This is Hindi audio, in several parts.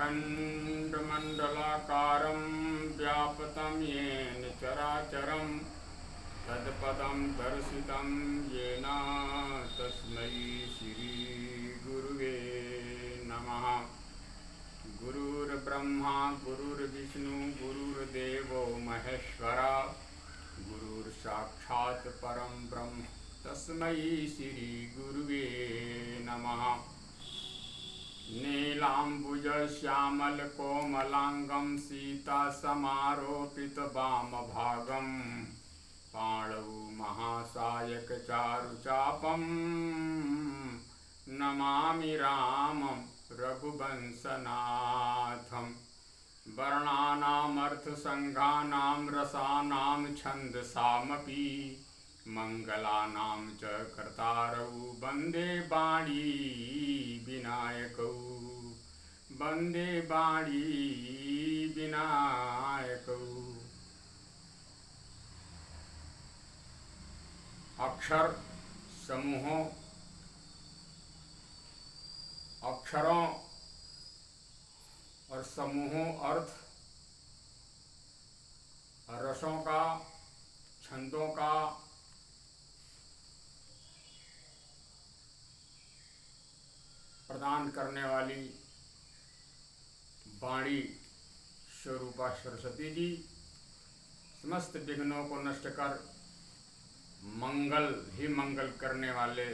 अखण्डमण्डलाकारं व्याप्तं येन चराचरं तत्पदं दर्शितं येन तस्मै श्रीगुरुवे नमः। गुरुर्ब्रह्मा गुरुर्विष्णु गुरुर्देवो महेश्वरा गुरुर्साक्षात् परं ब्रह्म तस्मै श्रीगुरुवे नमः। नीलाम्बुजश्यामलकोमलाङ्गं सीतासमारोपितवामभागं पाणौ महासायकचारुचापं नमामि रामं रघुवंशनाथं। वर्णानामर्थसङ्घानां रसानां छन्दसामपि मङ्गलानां च कर्तारौ वन्दे वाणी विनायकौ वन्दे वाणी विनायकौ। अक्षर समूहों अक्षरों और समूहों अर्थ रसों का छंदों का प्रदान करने वाली वाणी स्वरूपा सरस्वती जी समस्त विघ्नों को नष्ट कर मंगल ही मंगल करने वाले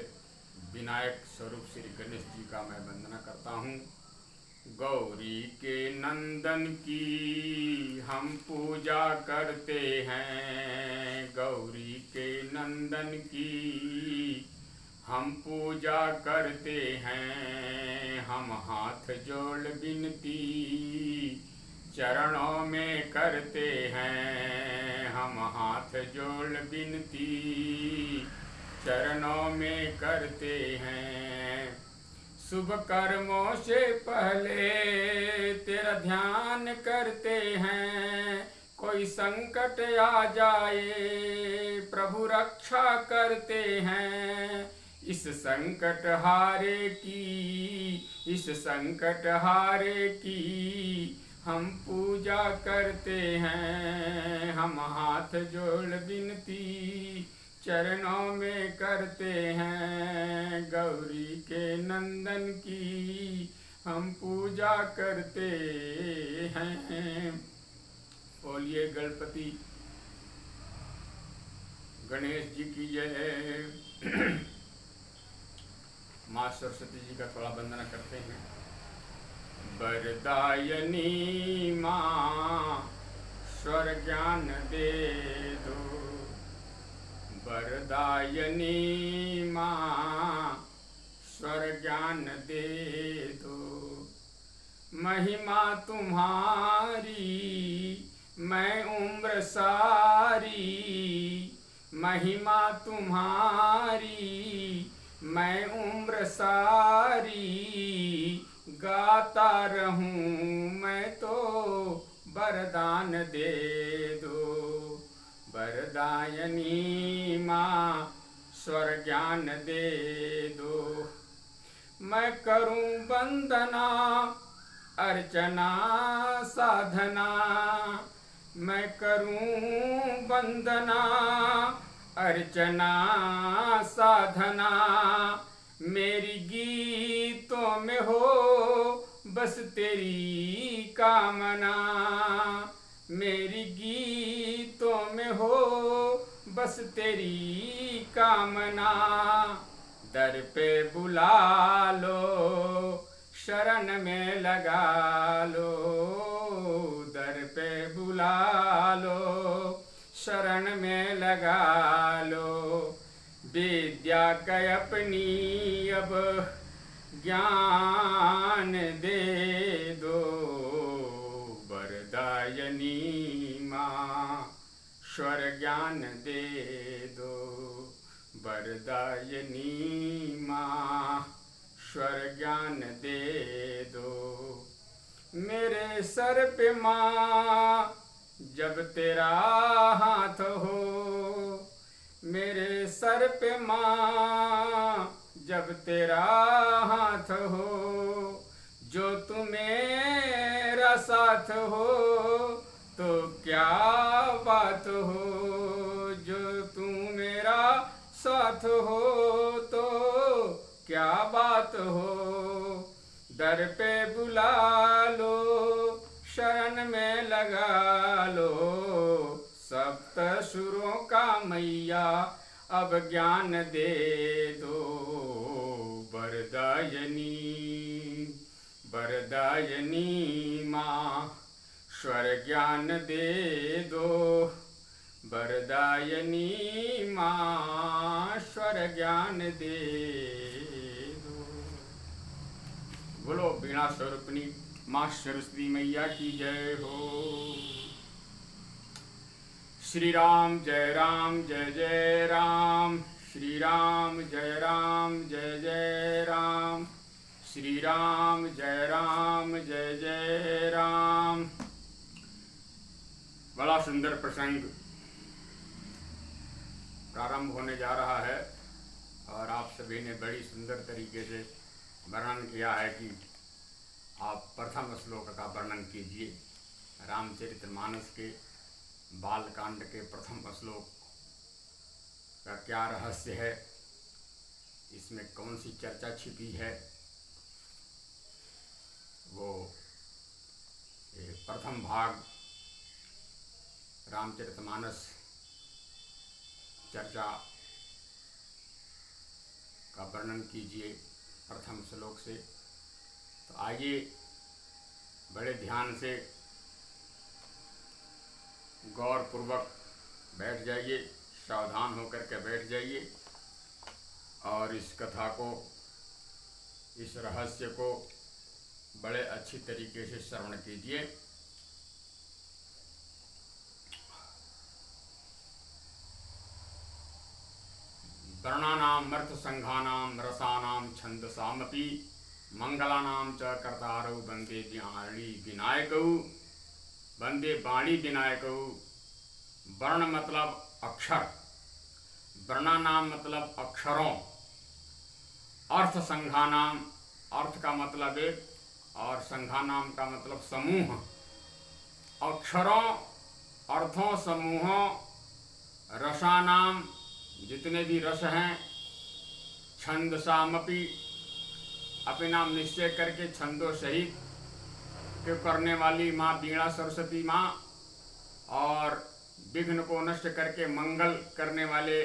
विनायक स्वरूप श्री गणेश जी का मैं वंदना करता हूँ। गौरी के नंदन की हम पूजा करते हैं, गौरी के नंदन की हम पूजा करते हैं। हम हाथ जोड़ विनती चरणों में करते हैं, हम हाथ जोड़ विनती चरणों में करते हैं। शुभ कर्मों से पहले तेरा ध्यान करते हैं, कोई संकट आ जाए प्रभु रक्षा करते हैं। इस संकट हारे की हम पूजा करते हैं, हम हाथ जोड़ विनती चरणों में करते हैं। गौरी के नंदन की हम पूजा करते हैं। बोलिए गणपति गणेश जी की जय। माँ सरस्वती जी का थोड़ा वंदना करते हैं। वरदायनी माँ स्वर ज्ञान दे दो, वरदायनी माँ स्वर ज्ञान दे दो। महिमा तुम्हारी मैं उम्र सारी, महिमा तुम्हारी मैं उम्र सारी गाता रहूं मैं तो वरदान दे दो। वरदायनी माँ स्वर ज्ञान दे दो। मैं करूं वंदना अर्चना साधना, मैं करूं वंदना अर्चना साधना। मेरी गीतों में हो बस तेरी कामना, मेरी गीतों में हो बस तेरी कामना। दर पे बुला लो शरण में लगा लो, दर पे बुला लो शरण में लगा लो। विद्या का अपनी अब ज्ञान दे दो। वरदायनी माँ स्वर ज्ञान दे दो, वरदायनी माँ स्वर ज्ञान दे दो। मेरे सर पे माँ जब तेरा हाथ हो, मेरे सर पे माँ जब तेरा हाथ हो, जो तुम्हें साथ हो तो क्या बात हो, जो तू मेरा साथ हो तो क्या बात हो। दर पे बुला लो, शरण में लगा लो, सप्त सुरों का मैया अब ज्ञान दे दो। वरदायनी वरदायनी माँ स्वर ज्ञान दे दो। वरदायनी माँ स्वर ज्ञान दे दो। बोलो बीणा स्वरूपनी माँ सरस्वती मैया की जय हो। श्री राम जय जय राम, श्री राम जय जय राम, श्री राम जय जय राम। बड़ा सुंदर प्रसंग प्रारंभ होने जा रहा है और आप सभी ने बड़ी सुंदर तरीके से वर्णन किया है कि आप प्रथम श्लोक का वर्णन कीजिए। रामचरितमानस के बालकांड के प्रथम श्लोक का क्या रहस्य है, इसमें कौन सी चर्चा छिपी है, वो प्रथम भाग रामचरितमानस चर्चा का वर्णन कीजिए प्रथम श्लोक से। तो आइए बड़े ध्यान से गौर पूर्वक बैठ जाइए, सावधान होकर के बैठ जाइए और इस कथा को, इस रहस्य को बड़े अच्छी तरीके से श्रवण कीजिए। वर्णानाम अर्थ संघानाम रसानाम छंदसामपि मंगलानाम च कर्तारौ वंदे वाणी विनायकौ। वंदे वाणी विनायकौ। वर्ण मतलब अक्षर, वर्णानाम मतलब अक्षरों, अर्थ संघानाम अर्थ का मतलब एक और संघानाम का मतलब समूह। अक्षरों, अर्थों, समूहों, रसानाम जितने भी रस हैं, छंदसामपि अपने नाम निश्चय करके छंदों सहित के करने वाली माँ बीणा सरस्वती माँ, और विघ्न को नष्ट करके मंगल करने वाले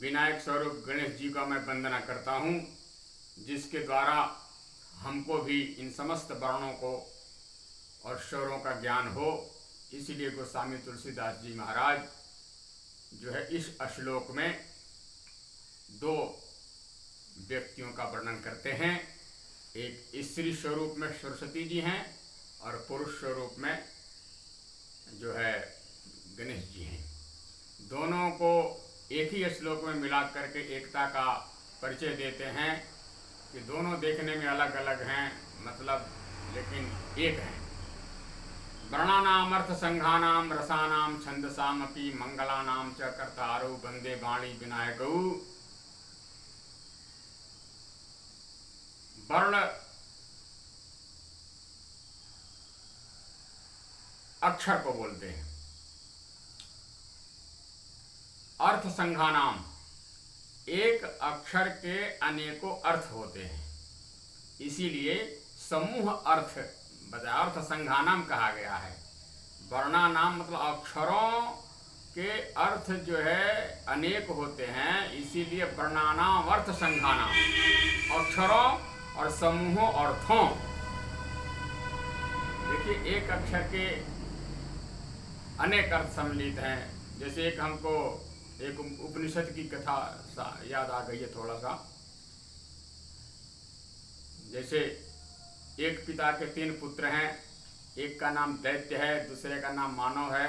विनायक स्वरूप गणेश जी का मैं वंदना करता हूँ, जिसके द्वारा हमको भी इन समस्त वर्णों को और स्वरों का ज्ञान हो। इसीलिए गोस्वामी तुलसीदास जी महाराज जो है इस श्लोक में दो व्यक्तियों का वर्णन करते हैं। एक स्त्री स्वरूप में सरस्वती जी हैं और पुरुष स्वरूप में जो है गणेश जी हैं। दोनों को एक ही श्लोक में मिला करके एकता का परिचय देते हैं कि दोनों देखने में अलग अलग हैं, मतलब लेकिन एक हैं। वर्णानाम अर्थ संघानाम रसानाम छंदसामपि मंगलानाम च कर्तारौ वंदे वाणी विनायकौ। वर्ण अक्षर को बोलते हैं। अर्थ संघानाम, एक अक्षर के अनेकों अर्थ होते हैं, इसीलिए समूह अर्थ बताया, अर्थ संघानाम कहा गया है। वर्णानाम मतलब अक्षरों के अर्थ जो है अनेक होते हैं, इसीलिए वर्णानाम अर्थ संघानाम, अक्षरों और समूहों अर्थों। देखिए एक अक्षर के अनेक अर्थ सम्मिलित हैं। जैसे एक हमको एक उपनिषद की कथा याद आ गई है थोड़ा सा। जैसे एक पिता के 3 पुत्र हैं, एक का नाम दैत्य है, दूसरे का नाम मानव है,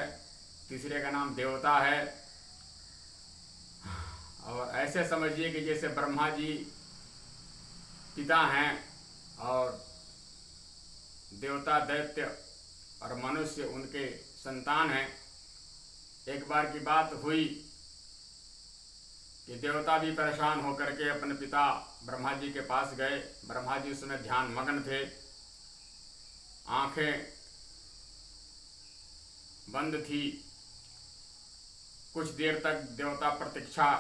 तीसरे का नाम देवता है। और ऐसे समझिए कि जैसे ब्रह्मा जी पिता हैं और देवता दैत्य और मनुष्य उनके संतान हैं। एक बार की बात हुई कि देवता भी परेशान होकर के अपने पिता ब्रह्मा जी के पास गए। ब्रह्मा जी उसमें ध्यान मग्न थे, आंखें बंद थी। कुछ देर तक देवता प्रतीक्षा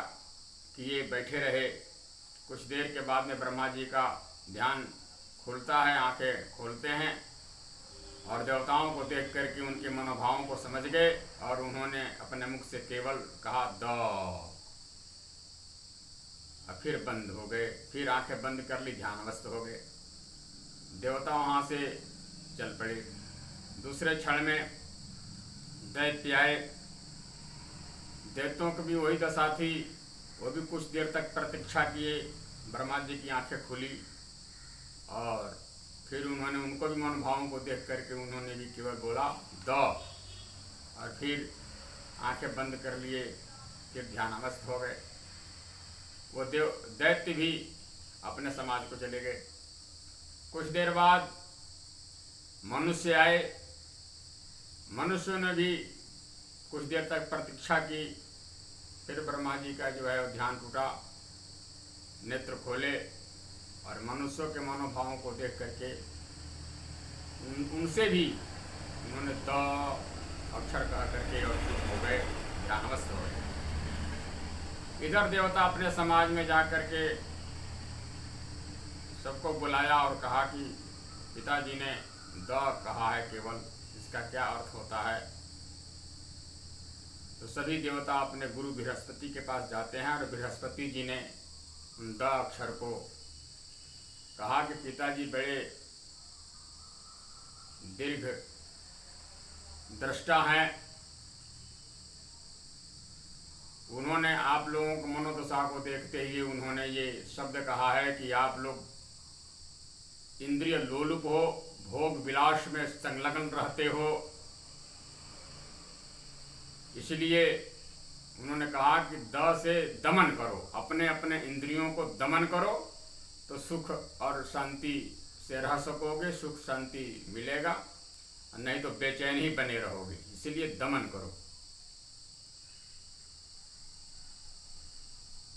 किए बैठे रहे। कुछ देर के बाद में ब्रह्मा जी का ध्यान खुलता है, आंखें खोलते हैं और देवताओं को देख करके उनके मनोभावों को समझ गए और उन्होंने अपने मुख से केवल कहा द, और फिर बंद हो गए। फिर आंखें बंद कर ली, ध्यानवस्थ हो गए। देवता वहाँ से चल पड़े। दूसरे क्षण में दैत्य आए। दैत्यों की भी वही दशा थी, वो भी कुछ देर तक प्रतीक्षा किए। ब्रह्मा जी की आंखें खुली और फिर उन्होंने उनको भी मनोभावों को देख करके उन्होंने भी केवल बोला द, और फिर आंखें बंद कर लिए, फिर ध्यानावस्थ हो गए। वो दैत्य भी अपने समाज को चले गए। कुछ देर बाद मनुष्य आए। मनुष्यों ने भी कुछ देर तक प्रतीक्षा की। फिर ब्रह्मा जी का जो है वो ध्यान टूटा, नेत्र खोले और मनुष्यों के मनोभावों को देख करके उनसे भी उन्होंने द अक्षर कह करके और चुप हो गए, ध्यानवस्थ हो गए। इधर देवता अपने समाज में जा करके सबको बुलाया और कहा कि पिताजी ने द कहा है केवल, इसका क्या अर्थ होता है। तो सभी देवता अपने गुरु बृहस्पति के पास जाते हैं और बृहस्पति जी ने द अक्षर को कहा कि पिताजी बड़े दीर्घ दृष्टा हैं। उन्होंने आप लोगों को मनोदशा को देखते हुए उन्होंने ये शब्द कहा है कि आप लोग इंद्रिय लोलुप हो, भोग विलास में संलग्न रहते हो। इसलिए उन्होंने कहा कि द से दमन करो, अपने अपने इंद्रियों को दमन करो तो सुख और शांति से रह सकोगे, सुख शांति मिलेगा, नहीं तो बेचैन ही बने रहोगे। इसलिए दमन करो।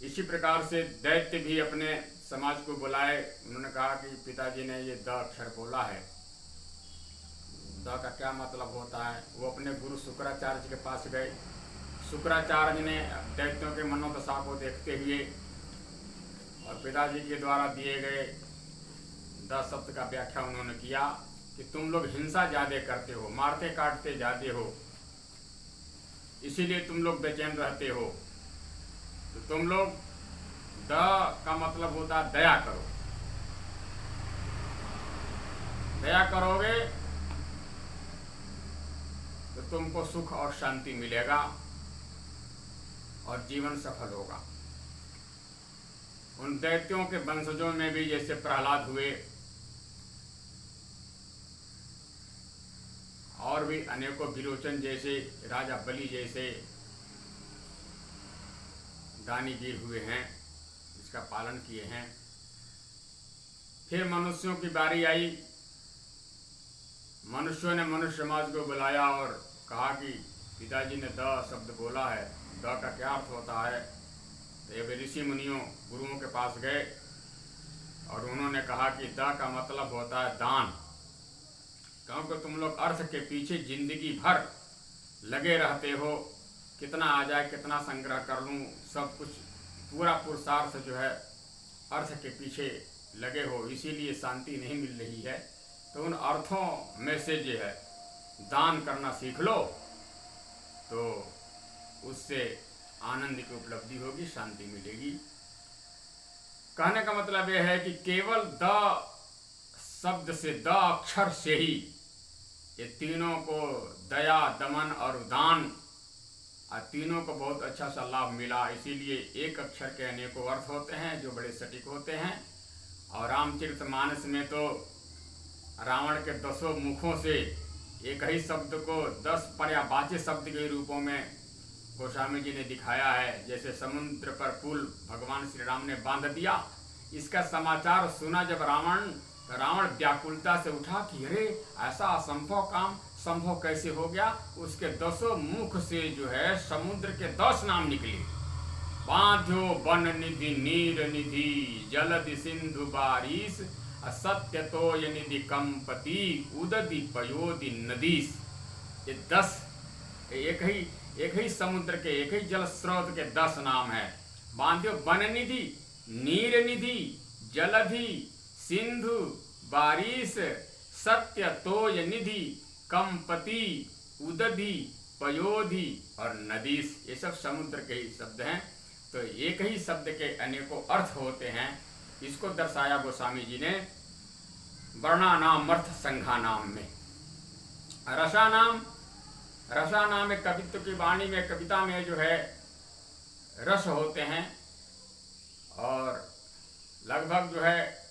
इसी प्रकार से दैत्य भी अपने समाज को बुलाए। उन्होंने कहा कि पिताजी ने ये द अक्षर बोला है, द का क्या मतलब होता है। वो अपने गुरु शुक्राचार्य के पास गए। शुक्राचार्य ने दैत्यों के मनोदशा को देखते हुए और पिताजी के द्वारा दिए गए द शब्द का व्याख्या उन्होंने किया कि तुम लोग हिंसा ज़्यादा करते हो, मारते काटते ज़्यादा हो, इसीलिए तुम लोग बेचैन रहते हो। तो तुम लोग द का मतलब होता है दया करो। दया करोगे तो तुमको सुख और शांति मिलेगा और जीवन सफल होगा। उन दैत्यों के वंशजों में भी जैसे प्रहलाद हुए और भी अनेकों विरोचन जैसे, राजा बलि जैसे दानीवीर हुए हैं, इसका पालन किए हैं। फिर मनुष्यों की बारी आई। मनुष्यों ने मनुष्य समाज को बुलाया और कहा कि पिताजी ने द शब्द बोला है, द का क्या अर्थ होता है। तो ये ऋषि मुनियों गुरुओं के पास गए और उन्होंने कहा कि द का मतलब होता है दान। क्योंकि तुम लोग अर्थ के पीछे जिंदगी भर लगे रहते हो, कितना आ जाए कितना संग्रह कर लूँ, सब कुछ पूरा पुरुषार्थ जो है अर्थ के पीछे लगे हो, इसीलिए शांति नहीं मिल रही है। तो उन अर्थों में से जो है दान करना सीख लो तो उससे आनंद की उपलब्धि होगी, शांति मिलेगी। कहने का मतलब यह है कि केवल द शब्द से, द अक्षर से ही ये तीनों को, दया, दमन और दान, तीनों को बहुत अच्छा सा लाभ मिला। इसीलिए एक अक्षर के अनेकों अर्थ होते हैं जो बड़े सटीक होते हैं। और रामचरितमानस में तो रावण के 10 मुखों से एक ही शब्द को 10 पर्यायवाची शब्द के रूपों में गोस्वामी जी ने दिखाया है। जैसे समुद्र पर पुल भगवान श्री राम ने बांध दिया। इसका समाचार सुना जब रावण, तो रावण व्याकुलता से उठा कि अरे ऐसा असंभव काम संभव कैसे हो गया। उसके 10 मुख से जो है समुद्र के 10 नाम निकले। बांध्यो वन निधि नीर निधि, जलधि सिंधु बारिश, असत्य तो निधि कंपति, उदधि पयोधि नदीस। ये 10 एक ही समुद्र के, एक ही जल स्रोत के 10 नाम है। बांध्यो वन निधि, नीर निधि, जलधि, सिंधु, बारिश, सत्य तोय निधि, कंपति, उदधि, पयोधि और नदीस। ये सब समुद्र के ही शब्द हैं। तो एक ही शब्द के अनेकों अर्थ होते हैं। इसको दर्शाया गोस्वामी जी ने वर्णानाम अर्थ संघानाम में। रसानाम में कवित्व की वाणी में, कविता में जो है रस होते हैं और लगभग जो है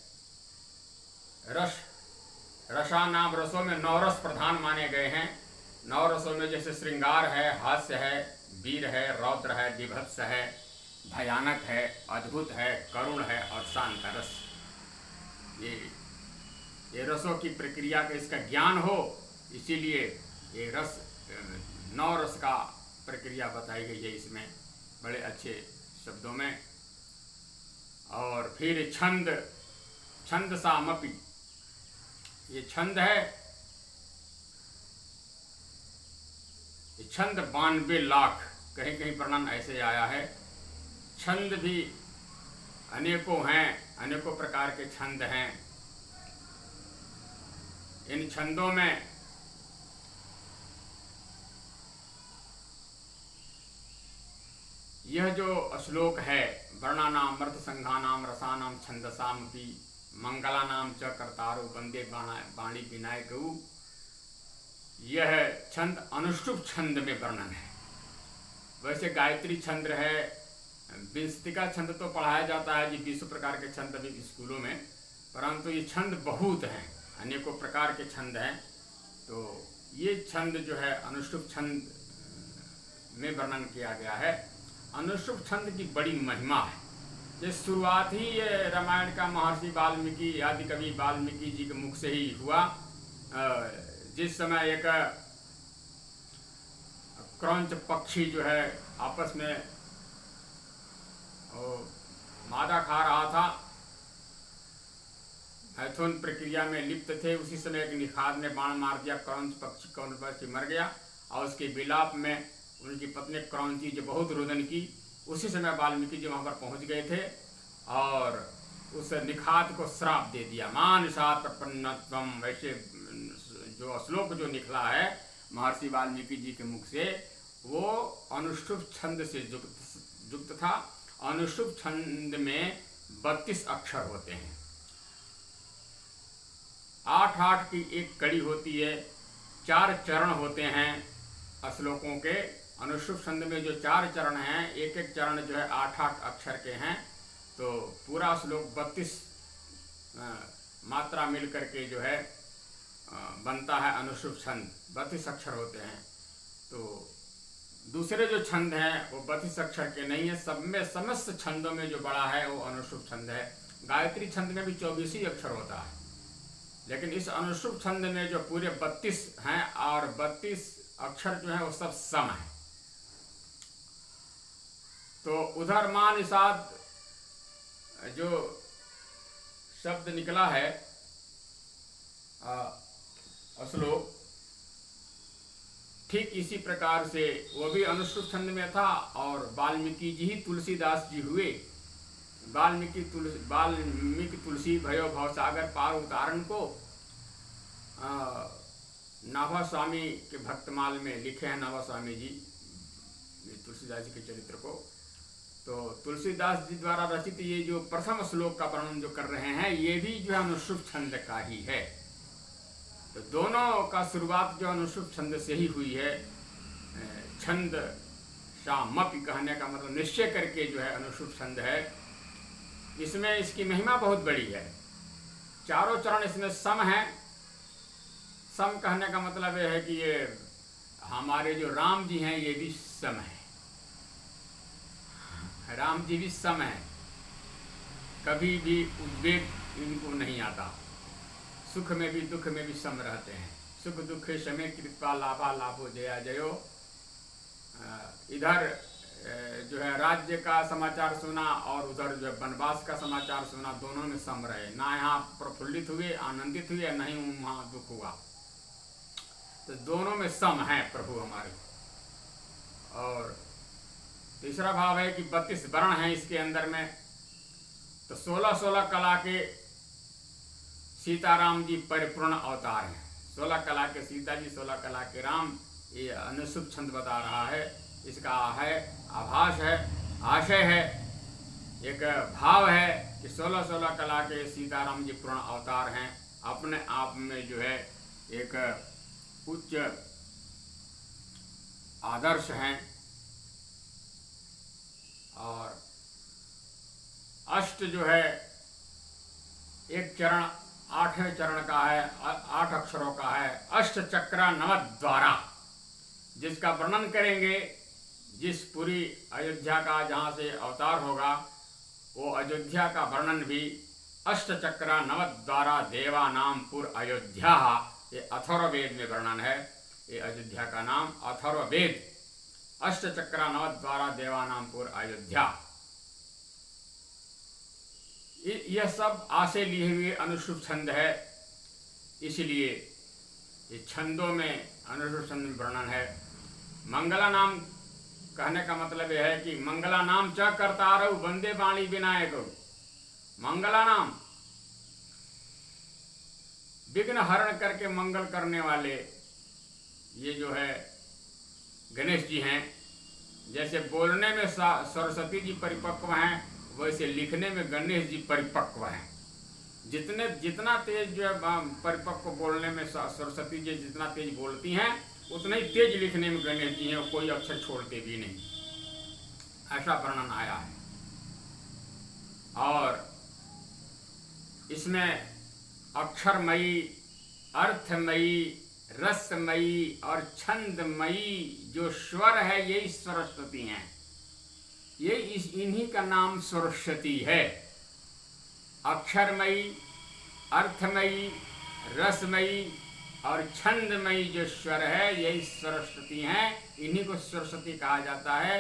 रसानाम रसों में 9 रस प्रधान माने गए हैं। 9 रसों में जैसे श्रृंगार है, हास्य है, वीर है, रौद्र है, विभत्स है, भयानक है, अद्भुत है, करुण है और शांत रस। ये रसों की प्रक्रिया का इसका ज्ञान हो, इसीलिए ये 9 रस का प्रक्रिया बताई गई है इसमें बड़े अच्छे शब्दों में। और फिर छंद सामपि, ये छंद है, ये छंद 92 लाख, कहीं कहीं वर्णन ऐसे आया है। छंद भी अनेकों हैं, अनेकों प्रकार के छंद हैं। इन छंदों में यह जो श्लोक है, वर्णानाम अर्थ संघानाम रसानाम छंदसामपि मंगलानाम च कर्तारो वंदे वाणी विनायकौ, यह छंद अनुष्टुप छंद में वर्णन है। वैसे गायत्री छंद है, विंशतिका छंद तो पढ़ाया जाता है जी, 20 प्रकार के छंद अभी स्कूलों में, परंतु ये छंद बहुत हैं, अनेकों प्रकार के छंद हैं। तो ये छंद जो है अनुष्टुप छंद में वर्णन किया गया है। अनुष्टुप छंद की बड़ी महिमा है। ये शुरुआत ही ये रामायण का महर्षि वाल्मीकि आदि कवि वाल्मीकि जी के मुख से ही हुआ। जिस समय एक क्रौंच पक्षी जो है आपस में मादा खा रहा था, मैथुन प्रक्रिया में लिप्त थे, उसी समय एक निखार ने बाण मार दिया, क्रौंच पक्षी मर गया और उसके विलाप में उनकी पत्नी क्रौंची जो बहुत रुदन की। उसी समय वाल्मीकि जी वहाँ पर पहुँच गए थे और उस निखात को श्राप दे दिया, मानसात प्रपन्नत्वम। वैसे जो श्लोक जो निकला है महर्षि वाल्मीकि जी के मुख से, वो अनुष्टुप छंद से युक्त था। अनुष्टुप छंद में 32 अक्षर होते हैं, 8-8 की एक कड़ी होती है, 4 चरण होते हैं श्लोकों के। अनुष्टुप छंद में जो 4 चरण हैं, एक एक चरण जो है 8-8 अक्षर के हैं। तो पूरा श्लोक 32 मात्रा मिल करके जो है बनता है अनुष्टुप छंद। 32 अक्षर होते हैं। तो दूसरे जो छंद हैं वो 32 अक्षर के नहीं है, सब में समस्त छंदों में जो बड़ा है वो अनुष्टुप छंद है। गायत्री छंद में भी 24 ही अक्षर होता है, लेकिन इस अनुष्टुप छंद में जो पूरे 32 हैं और 32 अक्षर जो है वो सब सम है। तो उधर मान निषाद जो शब्द निकला है श्लोक, ठीक इसी प्रकार से वो भी अनुष्टुप छंद में था। और वाल्मीकि जी ही तुलसीदास जी हुए। वाल्मीकि तुलसी भयो भवसागर पार उतारण को नाभा स्वामी के भक्तमाल में लिखे हैं, नाभा स्वामी जी तुलसीदास जी के चरित्र को। तो तुलसीदास जी द्वारा रचित ये जो प्रथम श्लोक का वर्णन जो कर रहे हैं, ये भी जो है अनुष्टुप छंद का ही है। तो दोनों का शुरुआत जो अनुष्टुप छंद से ही हुई है। छंद सामपि कहने का मतलब निश्चय करके जो है अनुष्टुप छंद है। इसमें इसकी महिमा बहुत बड़ी है। चारों चरण इसमें सम है। सम कहने का मतलब यह है कि ये हमारे जो राम जी हैं ये भी सम है। राम जी भी सम है, कभी भी उद्वेग इनको नहीं आता। सुख में भी दुख में भी सम रहते हैं। सुख दुख समय कृपा लाभा लाभो जया जयो। इधर जो है राज्य का समाचार सुना और उधर जो है वनवास का समाचार सुना, दोनों में सम रहे। ना यहाँ प्रफुल्लित हुए आनंदित हुए, नहीं वहाँ दुख हुआ। तो दोनों में सम है प्रभु हमारे। और तीसरा भाव है कि 32 वर्ण हैं इसके अंदर में, तो 16-16 कला के सीताराम जी परिपूर्ण अवतार हैं। 16 कला के सीता जी, 16 कला के राम, ये अनुसूप छंद बता रहा है। इसका है आभास है, आशय है, एक भाव है कि 16-16 कला के सीताराम जी पूर्ण अवतार हैं। अपने आप में जो है एक उच्च आदर्श हैं। और अष्ट जो है एक चरण 8वें चरण का है, 8 अक्षरों का है। अष्ट चक्रा नवद्वारा, जिसका वर्णन करेंगे, जिस पूरी अयोध्या का जहाँ से अवतार होगा वो अयोध्या का वर्णन भी अष्ट चक्रा नवद्वारा देवा नाम पुर अयोध्या, ये अथर्ववेद में वर्णन है। ये अयोध्या का नाम अथर्ववेद, अष्ट चक्रा नवद्वारा देवा नाम पुर अयोध्या। यह सब आशे लिए हुए अनुसूप छंद है, इसलिए ये छंदों में अनुसूप छंद में वर्णन है। मंगला नाम कहने का मतलब यह है कि मंगला नाम च करतारऊ वंदे वाणी विनायक। मंगला नाम विघ्न हरण करके मंगल करने वाले ये जो है गणेश जी हैं। जैसे बोलने में सरस्वती जी परिपक्व हैं, वैसे लिखने में गणेश जी परिपक्व हैं। जितना तेज जो है परिपक्व बोलने में सरस्वती जी जितना तेज बोलती हैं, उतना ही तेज लिखने में गणेश जी हैं, कोई अक्षर छोड़ते भी नहीं, ऐसा वर्णन आया है। और इसमें अक्षरमयी, अर्थमयी, रसमयी और छंदमयी जो स्वर है, यही सरस्वती हैं। ये इन्हीं का नाम सरस्वती है। अक्षरमयी, अर्थमयी, रसमयी और छंदमयी जो स्वर है, यही सरस्वती हैं। इन्हीं को सरस्वती कहा जाता है।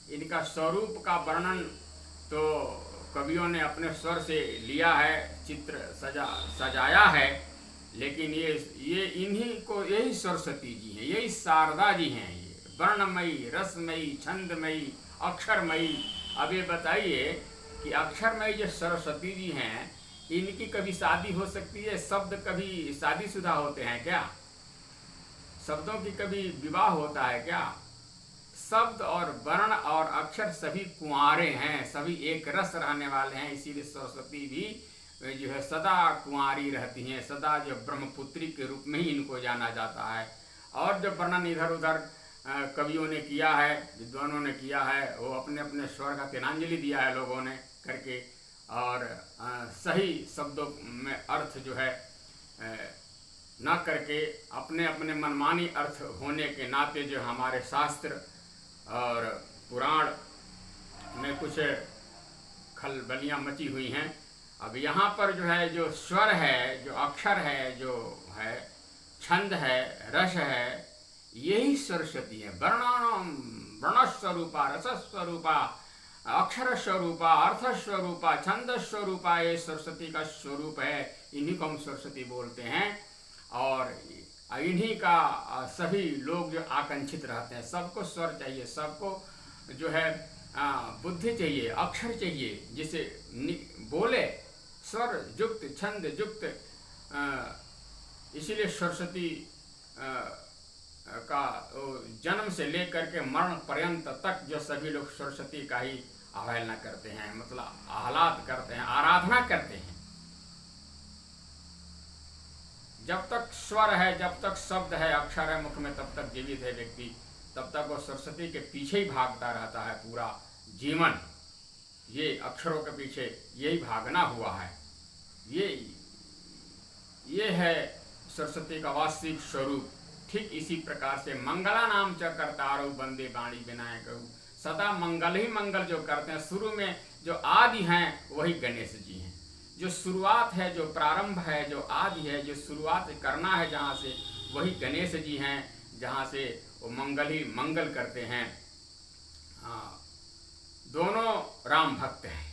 इनका स्वरूप का वर्णन तो कवियों ने अपने स्वर से लिया है, चित्र सजाया है, लेकिन ये इन्हीं को, यही सरस्वती जी हैं, यही शारदा जी हैं। ये वर्णमयी, रसमयी, छंदमयी, अक्षरमयी। अब ये बताइए कि अक्षरमयी जो सरस्वती जी हैं, इनकी कभी शादी हो सकती है? शब्द कभी शादीशुदा होते हैं क्या? शब्दों की कभी विवाह होता है क्या? शब्द और वर्ण और अक्षर सभी कुंवारे हैं, सभी एक रस रहने वाले हैं। इसीलिए सरस्वती भी जो है सदा कुंवारी रहती हैं, सदा जो ब्रह्मपुत्री के रूप में ही इनको जाना जाता है। और जो वर्णन इधर उधर कवियों ने किया है, विद्वानों ने किया है, वो अपने अपने स्वर का तिलांजलि दिया है लोगों ने करके, और सही शब्दों में अर्थ जो है न करके अपने अपने मनमानी अर्थ होने के नाते जो हमारे शास्त्र और पुराण में कुछ खलबलियाँ मची हुई हैं। अब यहाँ पर जो है, जो स्वर है, जो अक्षर है, जो है छंद है, रस है, यही सरस्वती है। वर्णस्वरूपा, रसस्वरूपा, अक्षर स्वरूपा, अर्थ स्वरूपा, छंद स्वरूपा, ये सरस्वती का स्वरूप है। इन्हीं को हम सरस्वती बोलते हैं। और इन्हीं का सभी लोग जो आकांक्षित रहते हैं। सबको स्वर चाहिए, सबको जो है बुद्धि चाहिए, अक्षर चाहिए, जिसे बोले, स्वर युक्त, छंद युक्त। इसीलिए सरस्वती का जन्म से लेकर के मरण पर्यंत तक जो सभी लोग सरस्वती का ही अवहेलना करते हैं, मतलब आह्लाद करते हैं, आराधना करते हैं। जब तक स्वर है, जब तक शब्द है, अक्षर है मुख में, तब तक जीवित है व्यक्ति, तब तक वो सरस्वती के पीछे ही भागता रहता है पूरा जीवन। ये अक्षरों के पीछे यही भागना हुआ है। ये है सरस्वती का वास्तविक स्वरूप। ठीक इसी प्रकार से मंगला नाम च करतारऊ वंदे वाणी विनायक। सदा मंगल ही मंगल जो करते हैं। शुरू में जो आदि हैं वही गणेश जी हैं। जो शुरुआत है, जो प्रारंभ है, जो आदि है, जो शुरुआत करना है जहाँ से, वही गणेश जी हैं, जहाँ से वो मंगल ही मंगल करते हैं। हाँ, दोनों राम भक्त हैं।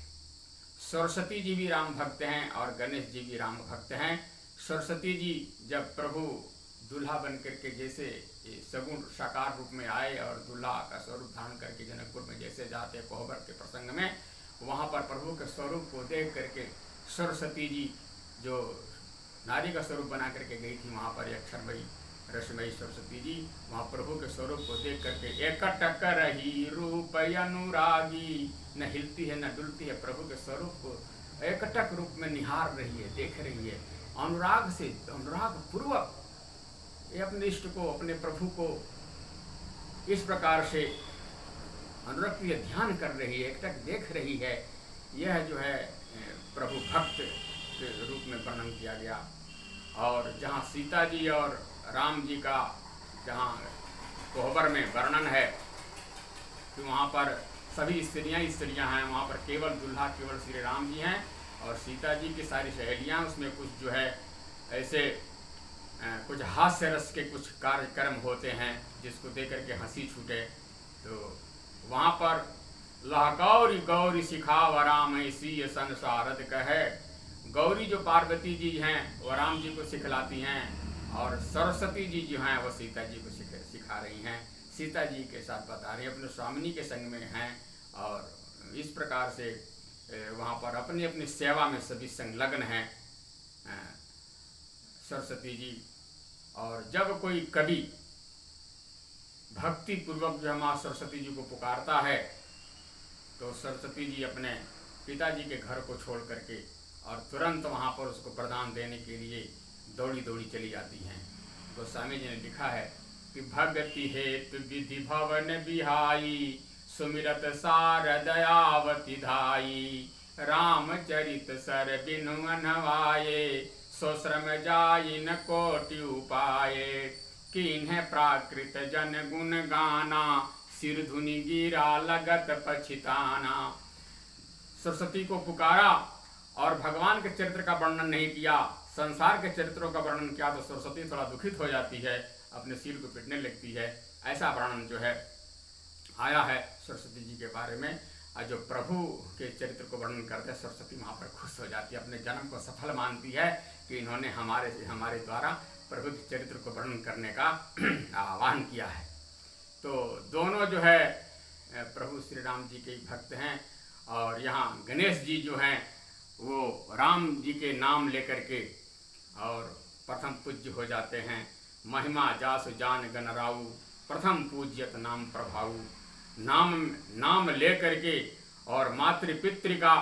सरस्वती जी भी राम भक्त हैं और गणेश जी भी राम भक्त हैं। सरस्वती जी जब प्रभु दूल्हा बन करके जैसे ये सगुन साकार रूप में आए और दूल्हा का स्वरूप धारण करके जनकपुर में जैसे जाते कोहबर के प्रसंग में, वहाँ पर प्रभु के स्वरूप को देख करके सरस्वती जी जो नारी का स्वरूप बना करके गई थी, वहाँ पर अक्षरमयी रसमयी सरस्वती जी वहाँ प्रभु के स्वरूप को देख करके एकटक रही रूप अनुरागी, न हिलती है न डुलती है, प्रभु के स्वरूप को एकटक रूप में निहार रही है, देख रही है, अनुराग से, अनुराग पूर्वक ये अपने इष्ट को, अपने प्रभु को इस प्रकार से अनुरक्त ध्यान कर रही है, एकटक देख रही है। यह जो है प्रभु भक्त के रूप में वर्णन किया गया। और जहाँ सीता जी और राम जी का जहाँ कोहबर में वर्णन है कि वहाँ पर सभी स्त्रियाँ हैं, वहाँ पर केवल दूल्हा केवल श्री राम जी हैं और सीता जी की सारी सहेलियाँ, उसमें कुछ जो है ऐसे कुछ हास्य रस के कुछ कार्यक्रम होते हैं जिसको देख करके हंसी छूटे। तो वहाँ पर लह गौरी गौरी सिखाव राम ऐसी संसारद कहे, गौरी जो पार्वती जी हैं वो राम जी को सिखलाती हैं और सरस्वती जी जो हैं वो सीता जी को सिखा रही हैं, सीता जी के साथ बता रही हैं, अपने स्वामिनी के संग में हैं। और इस प्रकार से वहाँ पर अपनी अपनी सेवा में सभी संलग्न हैं सरस्वती जी। और जब कोई कवि भक्ति पूर्वक जो माँ सरस्वती जी को पुकारता है तो सरस्वती जी अपने पिताजी के घर को छोड़ करके और तुरंत वहाँ पर उसको प्रदान देने के लिए दौड़ी दौड़ी चली जाती हैं। गोस्वामी जी ने लिखा है कि भक्ति हेतु विधि भवन बिहाई, सुमिरत सार दयावती धाई, रामचरित सर बिनु नवाये, सो श्रम जाई न कोटि उपाये, किन्ह प्राकृत जन गुण गाना, सिर धुनि गिरा लगत पछिताना। सरस्वती को पुकारा और भगवान के चरित्र का वर्णन नहीं किया, संसार के चरित्रों का वर्णन किया तो सरस्वती थोड़ा दुखित हो जाती है, अपने सिर को पीटने लगती है। ऐसा वर्णन जो है आया है सरस्वती जी के बारे में। और जो प्रभु के चरित्र को वर्णन करते हैं सरस्वती वहाँ पर खुश हो जाती है, अपने जन्म को सफल मानती है कि इन्होंने हमारे द्वारा प्रभु के चरित्र को वर्णन करने का आह्वान किया है। तो दोनों जो है प्रभु श्री राम जी के भक्त हैं। और यहाँ गणेश जी जो हैं वो राम जी के नाम लेकर के और प्रथम पूज्य हो जाते हैं। महिमा जासु जान गणराऊ, प्रथम पूज्यत नाम प्रभाऊ। नाम ले करके और मातृपितृ का,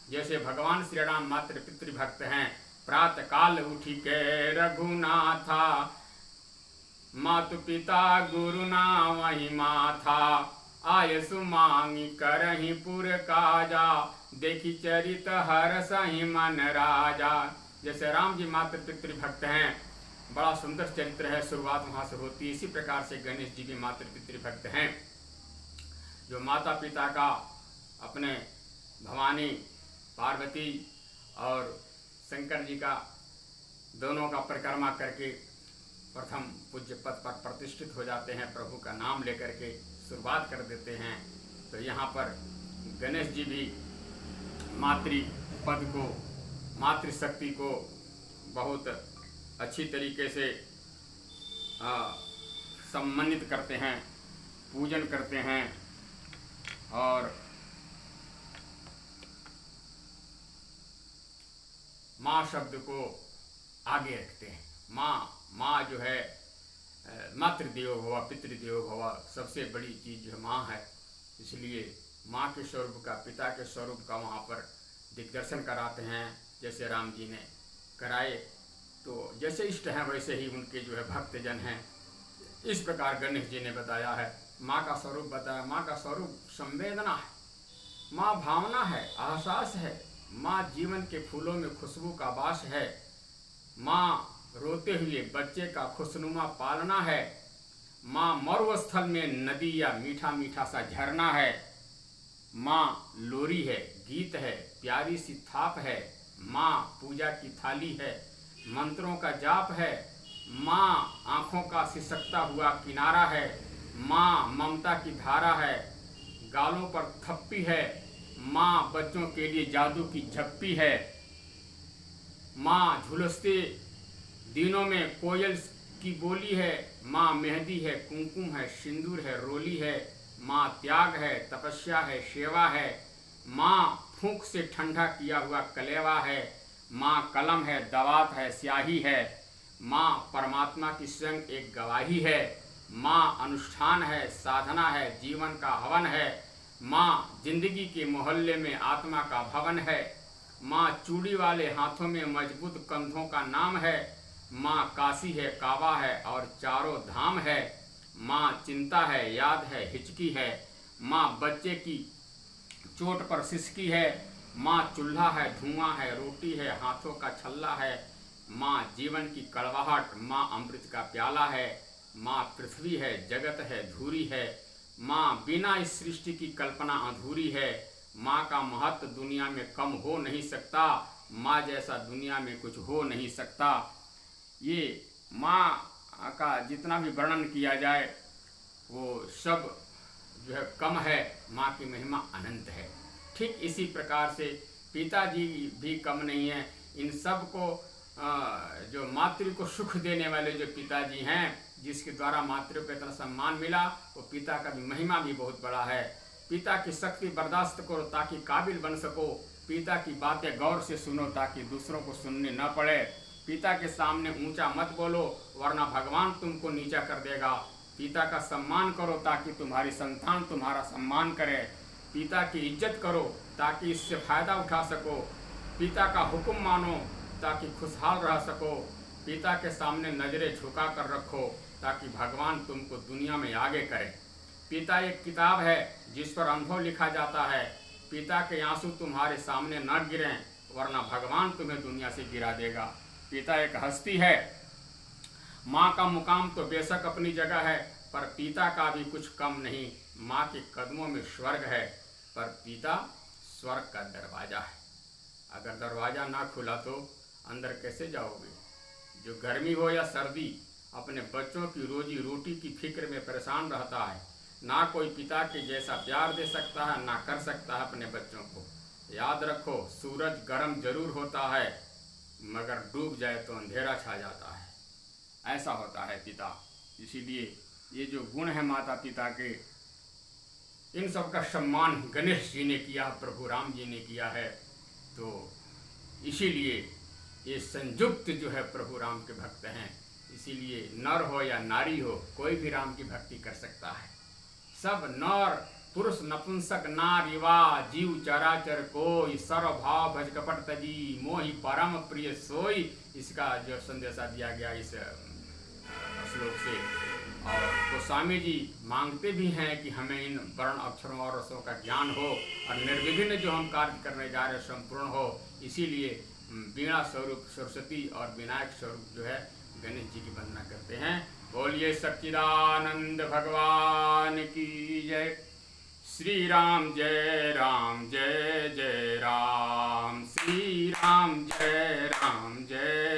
जैसे भगवान श्री राम मातृपितृ भक्त हैं, प्रातः काल उठी के रघुनाथा, मातु पिता गुरु नामहि माथा, आयसु मांगी करहि पुर काजा, देखी चरित हर सही मन राजा। जैसे राम जी मातृपितृ भक्त हैं, बड़ा सुंदर चरित्र है, शुरुआत वहाँ से होती है। इसी प्रकार से गणेश जी भी मातृपितृ भक्त हैं, जो माता पिता का अपने भवानी पार्वती और शंकर जी का दोनों का परिक्रमा करके प्रथम पूज्य पद पर प्रतिष्ठित हो जाते हैं, प्रभु का नाम लेकर के शुरुआत कर देते हैं। तो यहाँ पर गणेश जी भी मातृ पद को, मातृशक्ति को बहुत अच्छी तरीके से सम्मानित करते हैं, पूजन करते हैं और माँ शब्द को आगे रखते हैं। माँ जो है मातृदेवो भव पितृदेवो भव, सबसे बड़ी चीज़ जो माँ है, इसलिए माँ के स्वरूप का, पिता के स्वरूप का वहाँ पर दिग्दर्शन कराते हैं। जैसे राम जी ने कराए, तो जैसे इष्ट हैं वैसे ही उनके जो है भक्तजन हैं। इस प्रकार गणेश जी ने बताया है, माँ का स्वरूप बताया। माँ का स्वरूप संवेदना है, माँ भावना है, एहसास है, माँ जीवन के फूलों में खुशबू का वास है, माँ रोते हुए बच्चे का खुशनुमा पालना है, माँ मरुस्थल में नदी या मीठा मीठा सा झरना है, माँ लोरी है, गीत है, प्यारी सी थाप है, माँ पूजा की थाली है, मंत्रों का जाप है, माँ आँखों का सिसकता हुआ किनारा है, माँ ममता की धारा है, गालों पर थप्पी है, माँ बच्चों के लिए जादू की झप्पी है, माँ झुलसते दिनों में कोयल की बोली है, माँ मेहंदी है, कुमकुम है, सिंदूर है, रोली है, माँ त्याग है, तपस्या है, सेवा है, माँ फूंक से ठंडा किया हुआ कलेवा है, माँ कलम है, दवात है, स्याही है, माँ परमात्मा की स्वयं एक गवाही है, माँ अनुष्ठान है, साधना है, जीवन का हवन है, माँ जिंदगी के मोहल्ले में आत्मा का भवन है, माँ चूड़ी वाले हाथों में मजबूत कंधों का नाम है, माँ काशी है, काबा है और चारों धाम है, माँ चिंता है, याद है, हिचकी है, माँ बच्चे की चोट पर सिसकी है, माँ चूल्हा है, धुआं है, रोटी है, हाथों का छल्ला है, माँ जीवन की कड़वाहट, माँ अमृत का प्याला है, माँ पृथ्वी है, जगत है, धूरी है, माँ बिना इस सृष्टि की कल्पना अधूरी है, माँ का महत्व दुनिया में कम हो नहीं सकता, माँ जैसा दुनिया में कुछ हो नहीं सकता। ये माँ का जितना भी वर्णन किया जाए वो सब जो है कम है, माँ की महिमा अनंत है। ठीक इसी प्रकार से पिताजी भी कम नहीं है। इन सब को जो मातृ को सुख देने वाले जो पिताजी हैं, जिसके द्वारा मातृ को इतना सम्मान मिला, वो पिता का भी महिमा भी बहुत बड़ा है। पिता की शक्ति बर्दाश्त करो ताकि काबिल बन सको, पिता की बातें गौर से सुनो ताकि दूसरों को सुनने न पड़े, पिता के सामने ऊंचा मत बोलो वरना भगवान तुमको नीचा कर देगा, पिता का सम्मान करो ताकि तुम्हारी संतान तुम्हारा सम्मान करे, पिता की इज्जत करो ताकि इससे फ़ायदा उठा सको, पिता का हुक्म मानो ताकि खुशहाल रह सको, पिता के सामने नज़रें झुका कर रखो ताकि भगवान तुमको दुनिया में आगे करे। पिता एक किताब है जिस पर अनुभव लिखा जाता है, पिता के आंसू तुम्हारे सामने न गिरें वरना भगवान तुम्हें दुनिया से गिरा देगा। पिता एक हस्ती है। माँ का मुकाम तो बेशक अपनी जगह है पर पिता का भी कुछ कम नहीं। माँ के कदमों में स्वर्ग है पर पिता स्वर्ग का दरवाज़ा है। अगर दरवाज़ा ना खुला तो अंदर कैसे जाओगे? जो गर्मी हो या सर्दी अपने बच्चों की रोजी रोटी की फिक्र में परेशान रहता है, ना कोई पिता के जैसा प्यार दे सकता है ना कर सकता है अपने बच्चों को। याद रखो, सूरज गर्म जरूर होता है मगर डूब जाए तो अंधेरा छा जाता है। ऐसा होता है पिता। इसीलिए ये जो गुण है माता पिता के, इन सब का सम्मान गणेश जी ने किया, प्रभु राम जी ने किया है। तो इसीलिए ये संयुक्त जो है प्रभु राम के भक्त हैं। इसीलिए नर हो या नारी हो, कोई भी राम की भक्ति कर सकता है। सब नर पुरुष नपुंसक नार युवा जीव चराचर कोई, सर्वभाव भज कपट तजी मोहि परम प्रिय सोई। इसका जो संदेशा दिया गया इस श्लोक से। और गोस्वामी जी मांगते भी हैं कि हमें इन वर्ण अक्षरों और रसों का ज्ञान हो और निर्विघ्न जो हम कार्य करने जा रहे हैं संपूर्ण हो। इसीलिए वीणा स्वरूप सरस्वती और विनायक स्वरूप जो है गणेश जी की वंदना करते हैं। बोलिए सच्चिदानंद भगवान की जय। श्री राम जय राम जय जय राम, श्री राम जय राम जय